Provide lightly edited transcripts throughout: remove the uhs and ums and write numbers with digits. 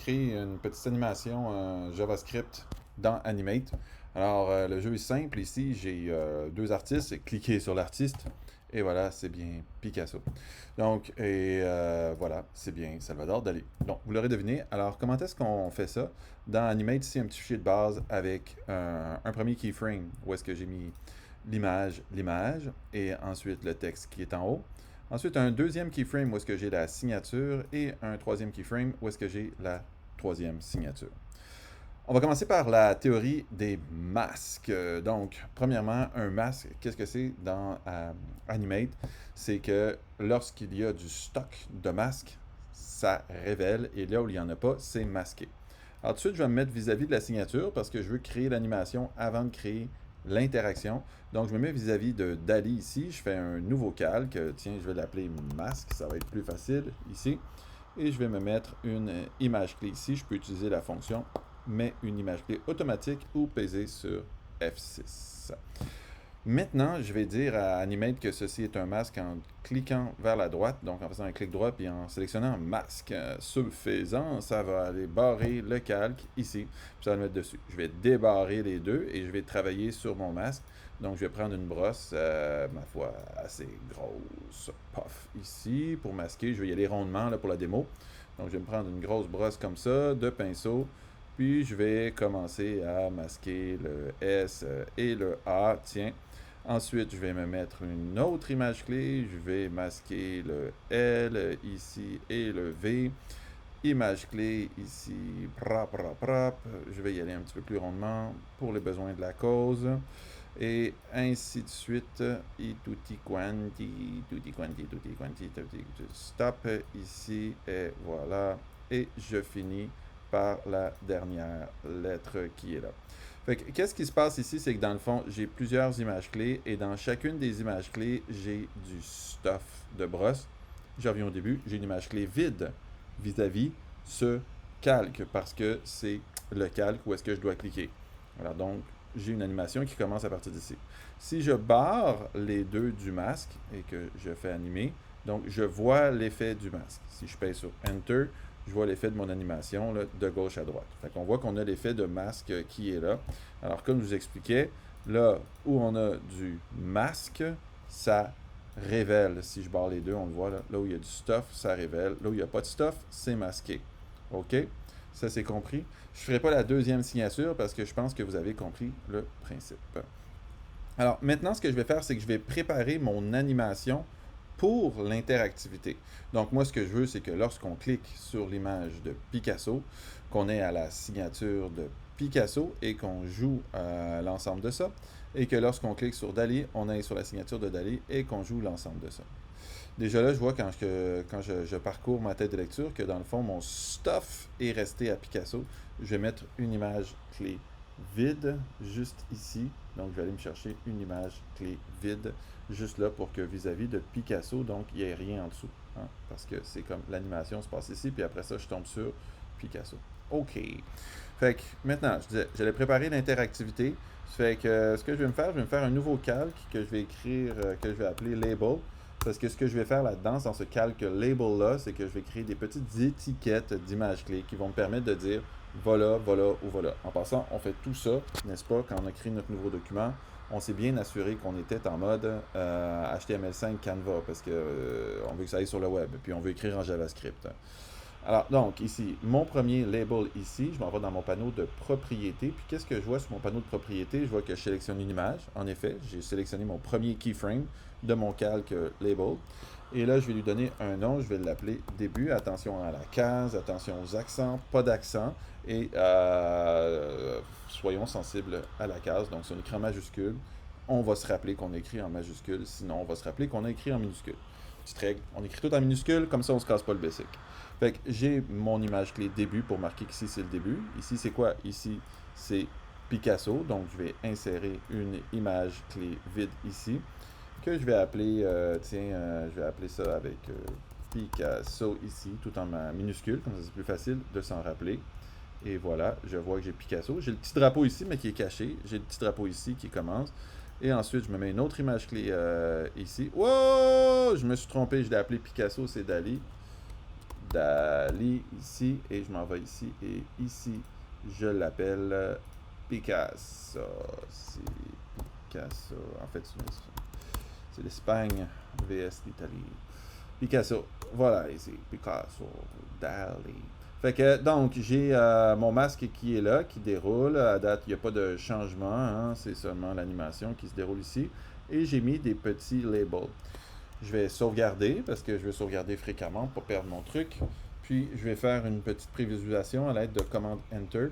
créer une petite animation JavaScript dans Animate. Alors, le jeu est simple. Ici, j'ai deux artistes. Cliquez sur l'artiste. Et voilà, c'est bien Picasso. Donc, voilà, c'est bien Salvador Dali. Donc, vous l'aurez deviné. Alors, comment est-ce qu'on fait ça? Dans Animate, ici, un petit fichier de base avec un premier keyframe où est-ce que j'ai mis l'image, et ensuite le texte qui est en haut. Ensuite, un deuxième keyframe où est-ce que j'ai la signature et un troisième keyframe où est-ce que j'ai la troisième signature. On va commencer par la théorie des masques. Donc, premièrement, un masque, qu'est-ce que c'est dans Animate? C'est que lorsqu'il y a du stock de masques, ça révèle, et là où il n'y en a pas, c'est masqué. Alors, tout de suite, je vais me mettre vis-à-vis de la signature parce que je veux créer l'animation avant de créer l'interaction. Donc, je me mets vis-à-vis de Dali ici. Je fais un nouveau calque. Tiens, je vais l'appeler masque. Ça va être plus facile ici. Et je vais me mettre une image clé ici. Je peux utiliser la fonction mets une image clé automatique ou peser sur F6. Maintenant, je vais dire à Animate que ceci est un masque en cliquant vers la droite, donc en faisant un clic droit puis en sélectionnant masque. Ce faisant, ça va aller barrer le calque ici, puis ça va le mettre dessus. Je vais débarrer les deux et je vais travailler sur mon masque. Donc, je vais prendre une brosse, ma foi, assez grosse, puff, ici, pour masquer. Je vais y aller rondement là, pour la démo. Donc, je vais me prendre une grosse brosse comme ça, de pinceau. Puis, je vais commencer à masquer le S et le A. Tiens. Ensuite, je vais me mettre une autre image clé. Je vais masquer le L ici et le V. Image clé ici. Prap, prap, prap. Je vais y aller un petit peu plus rondement pour les besoins de la cause. Et ainsi de suite. Et tutti quanti, tutti quanti, tutti quanti, tutti. Stop ici. Et voilà. Et je finis par la dernière lettre qui est là. Fait que, qu'est-ce qui se passe ici, c'est que dans le fond, j'ai plusieurs images clés et dans chacune des images clés, j'ai du stuff de brosse. Je reviens au début, j'ai une image clé vide vis-à-vis ce calque parce que c'est le calque où est-ce que je dois cliquer. Alors donc, j'ai une animation qui commence à partir d'ici. Si je barre les deux du masque et que je fais animer, donc je vois l'effet du masque. Si je paye sur Enter, je vois l'effet de mon animation là, de gauche à droite. Fait qu'on voit qu'on a l'effet de masque qui est là. Alors, comme je vous expliquais, là où on a du masque, ça révèle. Si je barre les deux, on le voit là. Là où il y a du stuff, ça révèle. Là où il n'y a pas de stuff, c'est masqué. OK? Ça, c'est compris. Je ne ferai pas la deuxième signature parce que je pense que vous avez compris le principe. Alors, maintenant, ce que je vais faire, c'est que je vais préparer mon animation pour l'interactivité. Donc, moi, ce que je veux, c'est que lorsqu'on clique sur l'image de Picasso, qu'on ait à la signature de Picasso et qu'on joue l'ensemble de ça, et que lorsqu'on clique sur Dali, on aille sur la signature de Dali et qu'on joue l'ensemble de ça. Déjà là, je vois quand je parcours ma tête de lecture que dans le fond, mon stuff est resté à Picasso. Je vais mettre une image clé vide juste ici. Donc, je vais aller me chercher une image clé vide juste là pour que vis-à-vis de Picasso, donc, il n'y ait rien en dessous. Hein, parce que c'est comme l'animation se passe ici, puis après ça, je tombe sur Picasso. OK. Fait que maintenant, je disais, j'allais préparer l'interactivité. Fait que ce que je vais me faire, je vais me faire un nouveau calque que je vais écrire, que je vais appeler label. Parce que ce que je vais faire là-dedans, dans ce calque label-là, c'est que je vais créer des petites étiquettes d'images clés qui vont me permettre de dire voilà, voilà ou voilà. En passant, on fait tout ça, n'est-ce pas, quand on a créé notre nouveau document, on s'est bien assuré qu'on était en mode HTML5 Canva parce que on veut que ça aille sur le web, puis on veut écrire en JavaScript. Alors, donc, ici, mon premier label ici, je m'en vais dans mon panneau de propriété. Puis, qu'est-ce que je vois sur mon panneau de propriété? Je vois que je sélectionne une image. En effet, j'ai sélectionné mon premier keyframe de mon calque label. Et là, je vais lui donner un nom. Je vais l'appeler début. Attention à la case, attention aux accents, pas d'accent. Et soyons sensibles à la case. Donc, si on écrit en majuscule, on va se rappeler qu'on écrit en majuscule. Sinon, on va se rappeler qu'on a écrit en minuscule. Petite règle, on écrit tout en minuscule, comme ça on se casse pas le basic. Fait que j'ai mon image clé début pour marquer qu'ici c'est le début. Ici c'est quoi? Ici c'est Picasso, donc je vais insérer une image clé vide ici, que je vais appeler, je vais appeler ça avec Picasso ici, tout en minuscule, comme ça c'est plus facile de s'en rappeler. Et voilà, je vois que j'ai Picasso. J'ai le petit drapeau ici, mais qui est caché. J'ai le petit drapeau ici qui commence. Et ensuite, je me mets une autre image clé ici. Wow! Je me suis trompé, je l'ai appelé Picasso, c'est Dali. Dali ici, et je m'en vais ici, et ici, je l'appelle Picasso. C'est Picasso. En fait, c'est l'Espagne vs l'Italie. Picasso. Voilà, ici, Picasso, Dali. Fait que, donc, j'ai mon masque qui est là, qui déroule. À date, il n'y a pas de changement, hein, c'est seulement l'animation qui se déroule ici. Et j'ai mis des petits labels. Je vais sauvegarder, parce que je veux sauvegarder fréquemment pour pas perdre mon truc. Puis, je vais faire une petite prévisualisation à l'aide de commande Enter.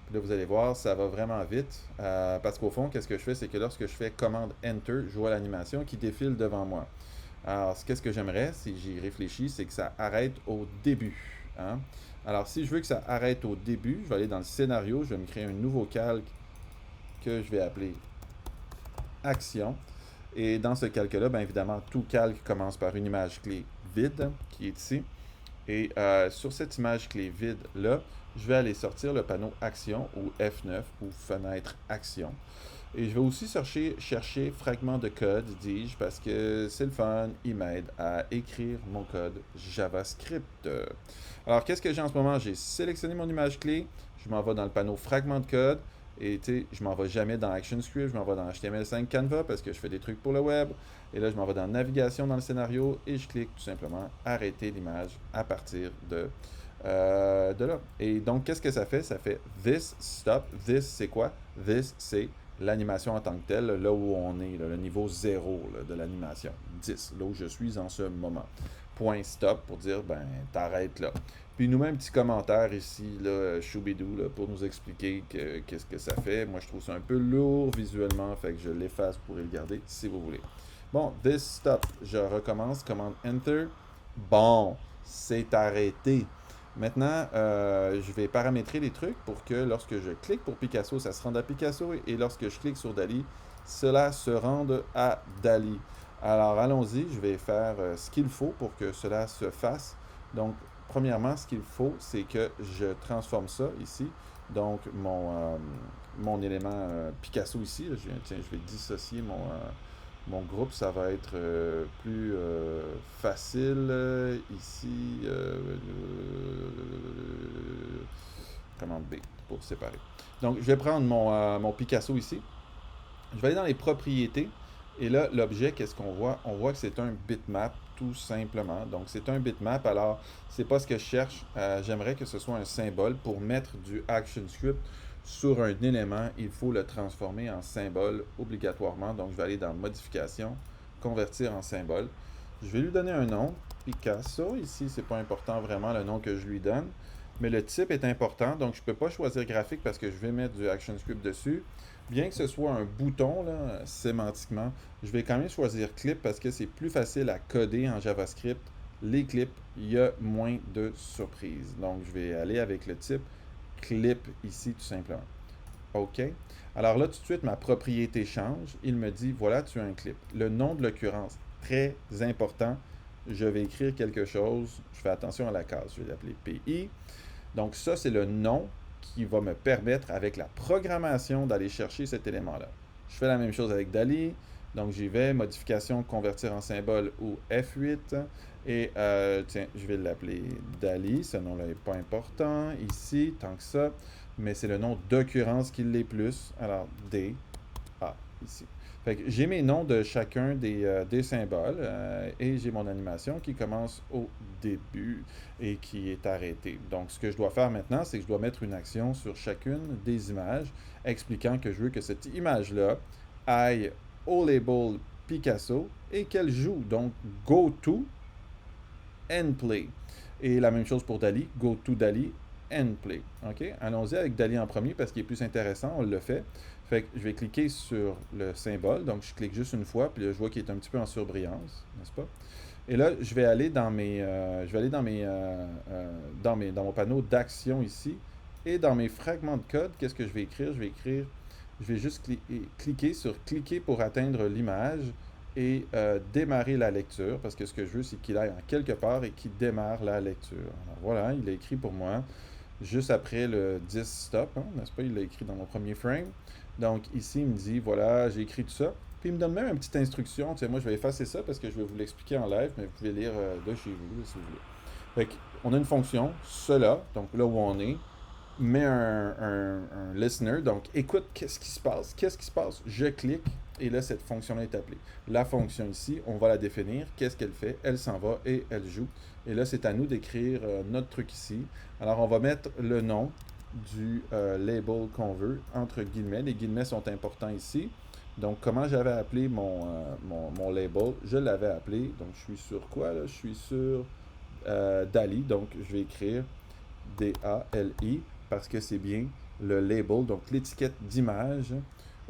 Puis là, vous allez voir, ça va vraiment vite. Parce qu'au fond, qu'est-ce que je fais, c'est que lorsque je fais commande Enter, je vois l'animation qui défile devant moi. Alors, qu'est-ce que j'aimerais, si j'y réfléchis, c'est que ça arrête au début. Hein? Alors, si je veux que ça arrête au début, je vais aller dans le scénario, je vais me créer un nouveau calque que je vais appeler Action. Et dans ce calque-là, bien évidemment, tout calque commence par une image clé vide qui est ici. Et sur cette image clé vide-là, je vais aller sortir le panneau Action ou F9 ou Fenêtre Action. Et je vais aussi chercher fragment de code, dis-je, parce que c'est le fun, il m'aide à écrire mon code JavaScript. Alors, qu'est-ce que j'ai en ce moment? J'ai sélectionné mon image clé, je m'en vais dans le panneau fragment de code, et tu sais, je m'en vais jamais dans ActionScript, je m'en vais dans HTML5 Canva parce que je fais des trucs pour le web. Et là, je m'en vais dans Navigation dans le scénario et je clique tout simplement Arrêter l'image à partir de là. Et donc, qu'est-ce que ça fait? Ça fait This Stop. This, c'est quoi? This, c'est l'animation en tant que telle, là où on est, là, le niveau 0 là, de l'animation. 10, là où je suis en ce moment. Point stop pour dire, ben, t'arrêtes là. Puis il nous met un petit commentaire ici, là, choubidou, là, pour nous expliquer qu'est-ce que ça fait. Moi, je trouve ça un peu lourd visuellement, fait que je l'efface pour le garder si vous voulez. Bon, this stop. Je recommence, commande Enter. Bon, c'est arrêté. Maintenant, je vais paramétrer les trucs pour que lorsque je clique pour Picasso, ça se rende à Picasso et lorsque je clique sur Dali, cela se rende à Dali. Alors, allons-y, je vais faire ce qu'il faut pour que cela se fasse. Donc, premièrement, ce qu'il faut, c'est que je transforme ça ici. Donc, mon élément Picasso ici, tiens, je vais dissocier mon groupe, ça va être plus facile ici. Commande B pour séparer. Donc, je vais prendre mon Picasso ici. Je vais aller dans les propriétés. Et là, l'objet, qu'est-ce qu'on voit? On voit que c'est un bitmap, tout simplement. Donc, c'est un bitmap. Alors, c'est pas ce que je cherche. J'aimerais que ce soit un symbole. Pour mettre du ActionScript sur un élément, il faut le transformer en symbole obligatoirement. Donc, je vais aller dans Modification, Convertir en symbole. Je vais lui donner un nom, Picasso. Ici, c'est pas important vraiment le nom que je lui donne. Mais le type est important. Donc, je ne peux pas choisir graphique parce que je vais mettre du ActionScript dessus. Bien que ce soit un bouton, là, sémantiquement, je vais quand même choisir clip parce que c'est plus facile à coder en JavaScript. Les clips, il y a moins de surprises. Donc, je vais aller avec le type clip ici, tout simplement. OK. Alors là, tout de suite, ma propriété change. Il me dit, voilà, tu as un clip. Le nom de l'occurrence, très important. Je vais écrire quelque chose. Je fais attention à la case. Je vais l'appeler PI. Donc, ça, c'est le nom qui va me permettre, avec la programmation, d'aller chercher cet élément-là. Je fais la même chose avec Dali. Donc, j'y vais, modification, convertir en symbole ou F8. Et, tiens, je vais l'appeler Dali. Ce nom-là n'est pas important ici, tant que ça. Mais c'est le nom d'occurrence qui l'est plus. Alors, D, A, ici. Fait que j'ai mes noms de chacun des symboles et j'ai mon animation qui commence au début et qui est arrêtée. Donc, ce que je dois faire maintenant, c'est que je dois mettre une action sur chacune des images expliquant que je veux que cette image-là aille au label Picasso et qu'elle joue. Donc, go to and play. Et la même chose pour Dali, go to Dali and play. OK? Allons-y avec Dali en premier parce qu'il est plus intéressant, on le fait. Fait que je vais cliquer sur le symbole, donc je clique juste une fois, puis là, je vois qu'il est un petit peu en surbrillance, n'est-ce pas? Et là, je vais aller dans dans mon panneau d'action ici, et dans mes fragments de code, qu'est-ce que je vais écrire? Je vais juste cliquer sur cliquer pour atteindre l'image et démarrer la lecture, parce que ce que je veux, c'est qu'il aille en quelque part et qu'il démarre la lecture. Alors voilà, il a écrit pour moi juste après le 10 stop, hein, n'est-ce pas? Il l'a écrit dans mon premier frame. Donc ici, il me dit, voilà, j'ai écrit tout ça. Puis il me donne même une petite instruction. Tu sais, moi, je vais effacer ça parce que je vais vous l'expliquer en live, mais vous pouvez lire de chez vous, si vous voulez. Fait que on a une fonction, cela, donc là où on est, met un listener, donc écoute qu'est-ce qui se passe, je clique, et là cette fonction-là est appelée. La fonction ici, on va la définir, qu'est-ce qu'elle fait, elle s'en va et elle joue. Et là c'est à nous d'écrire notre truc ici. Alors on va mettre le nom du label qu'on veut, entre guillemets, les guillemets sont importants ici. Donc comment j'avais appelé mon label, je l'avais appelé, donc je suis sur quoi là? Je suis sur DALL-E, donc je vais écrire DALI parce que c'est bien le label, donc l'étiquette d'image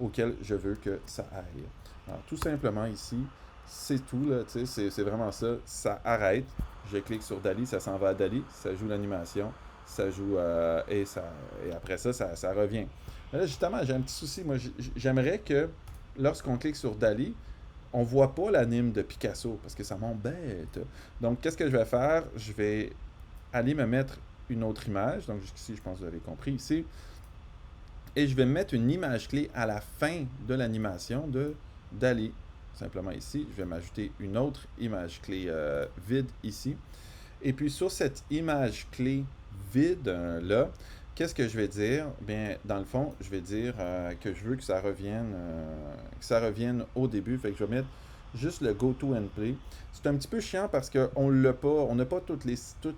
auquel je veux que ça aille. Alors tout simplement ici, c'est tout, là, c'est vraiment ça, ça arrête, je clique sur DALL-E, ça s'en va à DALL-E, ça joue l'animation, ça joue et après ça, ça revient. Mais là justement, j'ai un petit souci, moi j'aimerais que lorsqu'on clique sur DALL-E, on voit pas l'anime de Picasso parce que ça m'embête. Donc, qu'est-ce que je vais faire? Je vais aller me mettre une autre image. Donc, jusqu'ici, je pense que vous avez compris ici. Et je vais mettre une image clé à la fin de l'animation de DALL-E. Simplement ici, je vais m'ajouter une autre image clé vide ici. Et puis, sur cette image clé vide là, qu'est-ce que je vais dire? Bien, dans le fond, je vais dire que je veux que ça revienne au début. Fait que je vais mettre juste le go to and play. C'est un petit peu chiant parce qu'on l'a pas, on n'a pas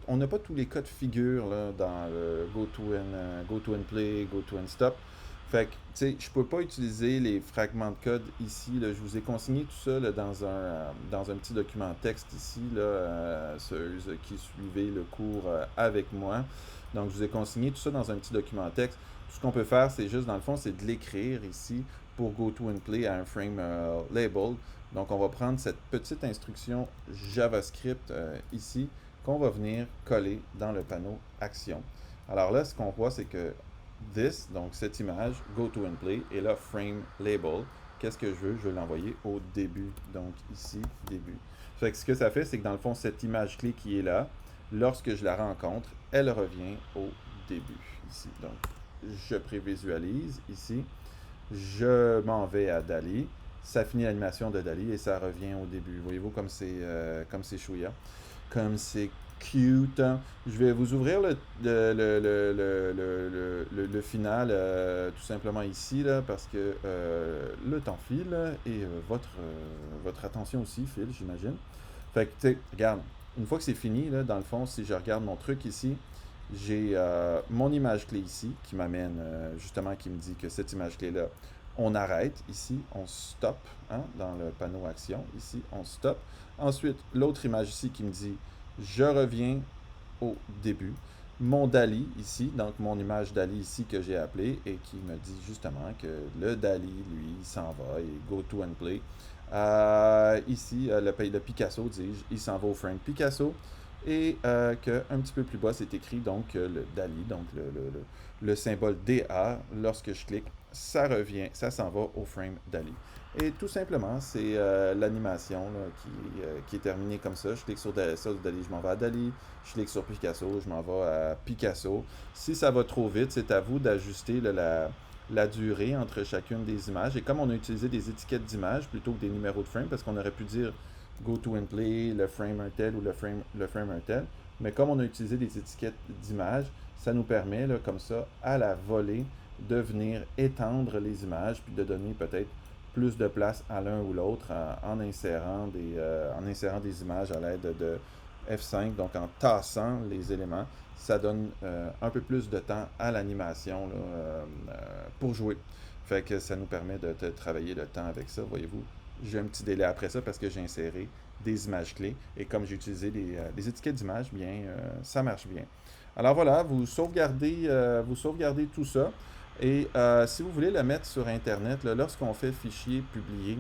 on n'a pas tous les cas de figure là, dans le go to and play, go to and stop. Fait que, tu sais, je peux pas utiliser les fragments de code ici. Là. Je vous ai consigné tout ça là, dans un petit document texte ici, là, ceux qui suivaient le cours avec moi. Donc, je vous ai consigné tout ça dans un petit document texte. Tout ce qu'on peut faire, c'est juste, dans le fond, c'est de l'écrire ici pour go to and play à un frame label. Donc, on va prendre cette petite instruction JavaScript ici qu'on va venir coller dans le panneau Action. Alors là, ce qu'on voit, c'est que this, donc cette image, go to and play, et là, frame label. Qu'est-ce que je veux? Je veux l'envoyer au début. Donc ici, début. Fait que ce que ça fait, c'est que dans le fond, cette image clé qui est là, lorsque je la rencontre, elle revient au début. Ici. Donc, je prévisualise ici. Je m'en vais à DALL-E. Ça finit l'animation de DALL-E et ça revient au début. Voyez-vous comme c'est chouïa. Comme c'est cute. Je vais vous ouvrir le final tout simplement ici, là, parce que le temps file et votre attention aussi file, j'imagine. Fait que, tu sais, regarde, une fois que c'est fini, là, dans le fond, si je regarde mon truc ici, j'ai mon image clé ici qui m'amène justement, qui me dit que cette image clé-là, on arrête ici, on stop, hein, dans le panneau action, ici, on stop. Ensuite, l'autre image ici qui me dit je reviens au début. Mon DALL-E ici, donc mon image DALL-E ici que j'ai appelé et qui me dit justement que le DALL-E, lui, il s'en va et go to and play. Ici, le Picasso, dis-je, il s'en va au frame Picasso. Et qu'un petit peu plus bas, c'est écrit donc le DALL-E, donc le symbole DA. Lorsque je clique, ça revient, ça s'en va au frame DALL-E. Et tout simplement, c'est l'animation qui est terminée comme ça. Je clique sur DALL-E, je m'en vais à DALL-E. Je clique sur Picasso, je m'en vais à Picasso. Si ça va trop vite, c'est à vous d'ajuster la durée entre chacune des images. Et comme on a utilisé des étiquettes d'images plutôt que des numéros de frame, parce qu'on aurait pu dire go to and play, le frame un tel ou le frame un tel. Mais comme on a utilisé des étiquettes d'images, ça nous permet, là, comme ça, à la volée, de venir étendre les images, puis de donner peut-être plus de place à l'un ou l'autre en insérant des images à l'aide de F5, donc en tassant les éléments. Ça donne un peu plus de temps à l'animation pour jouer. Fait que ça nous permet de travailler le temps avec ça, voyez-vous. J'ai un petit délai après ça parce que j'ai inséré des images clés. Et comme j'ai utilisé les étiquettes d'images, bien, ça marche bien. Alors voilà, vous sauvegardez tout ça. Et si vous voulez le mettre sur Internet, là, lorsqu'on fait fichier publié,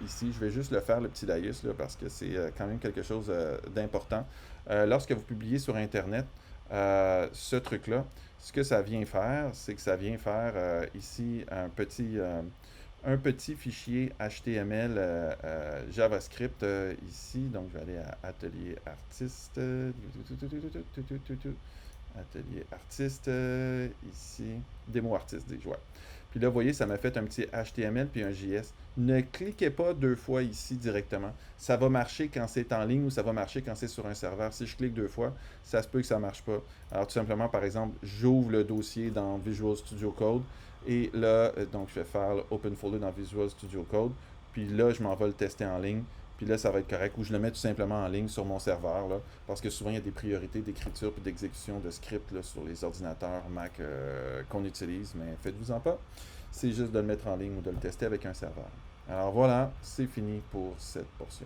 ici, je vais juste le faire, le petit laïus, là, parce que c'est quand même quelque chose d'important. Lorsque vous publiez sur Internet, ce truc-là, ce que ça vient faire, c'est que ça vient faire ici un petit fichier HTML JavaScript ici. Donc, je vais aller à Atelier Artiste. Atelier Artiste ici. Démo Artiste, dis-je, ouais. Puis là, vous voyez, ça m'a fait un petit HTML puis un JS. Ne cliquez pas 2 fois ici directement. Ça va marcher quand c'est en ligne ou ça va marcher quand c'est sur un serveur. Si je clique 2 fois, ça se peut que ça ne marche pas. Alors tout simplement, par exemple, j'ouvre le dossier dans Visual Studio Code et là, donc je vais faire Open Folder dans Visual Studio Code. Puis là, je m'en vais le tester en ligne. Puis là, ça va être correct. Ou je le mets tout simplement en ligne sur mon serveur. Là, parce que souvent, il y a des priorités d'écriture et d'exécution de scripts là, sur les ordinateurs Mac qu'on utilise. Mais faites-vous-en pas. C'est juste de le mettre en ligne ou de le tester avec un serveur. Alors voilà, c'est fini pour cette portion.